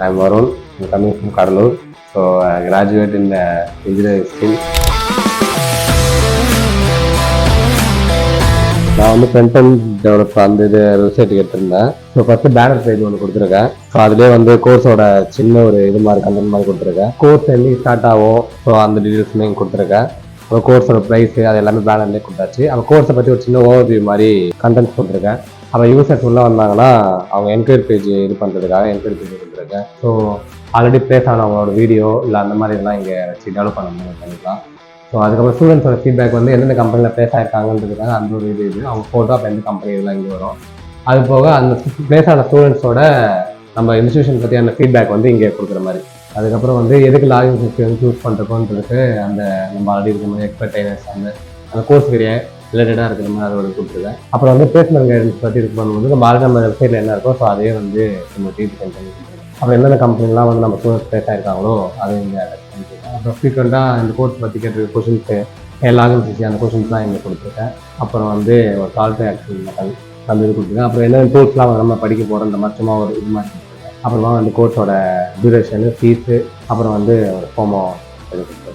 I'm Varun. I'm coming from Kadalur. So I graduate in engineering stream. நான் வந்து front and develop அந்த இது வெப்சைட்டுக்கு எடுத்திருந்தேன். ஸோ ஃபஸ்ட்டு பேனர் பேஜ் ஒன்று கொடுத்துருக்கேன். ஸோ அதுலேயே வந்து கோர்ஸோட சின்ன ஒரு இது மாதிரி கண்டென்ட் மாதிரி கொடுத்துருக்கேன். கோர்ஸ் என்னைக்கு ஸ்டார்ட் ஆகும், ஸோ அந்த டீட்டெயில்ஸுமே கொடுத்துருக்கேன். அப்புறம் கோர்ஸோட ப்ரைஸு அது எல்லாமே பேனர்லேயே கொடுத்தாச்சு. அப்போ கோர்ஸை பற்றி ஒரு சின்ன ஓவர்வியூ மாதிரி கண்டென்ட்ஸ் கொடுத்துருக்கேன். அப்போ யூசர்ஸ் உள்ளே வந்தாங்கன்னா அவங்க என்கொயரி பேஜ் இது பண்ணுறதுக்காக என்கொயரி பேஜ் கொடுத்துருக்கேன். ஸோ ஆல்ரெடி ப்ளேஸ் ஆனவங்களோட வீடியோ இல்லை அந்த மாதிரி இதெல்லாம் இங்கே வச்சு டெவலப் பண்ணிக்கலாம். ஸோ அதுக்கப்புறம் ஸ்டூடெண்ட்ஸோட ஃபீட்பேக் வந்து எந்தெந்த கம்பெனியில் ப்ளேஸ் ஆகிருக்காங்கன்றதுக்காக அந்த ஒரு இது அவங்க ஃபோட்டோ அப்போ எந்த கம்பெனி இதெல்லாம் இங்கே வரும். அது போக அந்த ப்ளேஸ் ஆன ஸ்டூடெண்ட்ஸோட நம்ம இன்ஸ்டியூஷன் பற்றியான ஃபீட்பேக் வந்து இங்கே கொடுக்குற மாதிரி. அதுக்கப்புறம் வந்து எதுக்கு லாகின் சிஸ்டம் சூஸ் பண்ணுறோன்றதுக்கு அந்த நம்ம ஆல்ரெடி இருக்கிற மாதிரி எக்ஸ்பர்டைனஸ் அந்த கோர்ஸ் ரிலேட்டடாக இருக்கிற மாதிரி அதோட கொடுத்துருக்கேன். அப்புறம் வந்து பிளேஸ்மெண்ட் கைடன்ஸ் பற்றி இது பண்ணும்போது நம்ம ஆல்ரெடி நம்ம வெப்சைட்டில் என்ன இருக்கோ ஸோ அதே வந்து நம்ம டீச் சென்ட் பண்ணி கொடுத்துருக்கோம். அப்புறம் எந்தெந்த கம்பெனிலாம் வந்து நம்ம ஸ்டூடெண்ட்ஸ் ப்ளேஸ் ஆகிருக்காங்களோ அதை இங்கே அட்டாச் பண்ணியிருக்கேன். அப்புறம் ஃப்ரீக்வெண்ட்டாக இந்த கோர்ஸ் பற்றி கேட்டு கொஷின்ஸு லாகின் சிஸ்டம் அந்த கொஷின்ஸ்லாம் இங்கே கொடுத்துருக்கேன். அப்புறம் வந்து ஒரு கால் டு ஆக்ஷன் மெத்தட் அந்த இது கொடுத்துருக்கேன். அப்புறம் என்னென்ன டூல்ஸ்லாம் நம்ம படிக்க போகிறோன்ற மாதிரி சும்மா ஒரு இது மாதிரி கொடுத்துருக்கேன். அப்புறமா வந்து கோர்ஸோட டியூரேஷனு ஃபீஸு அப்புறம் வந்து ஒரு ஃபோமோ இது கொடுத்துருக்கேன்.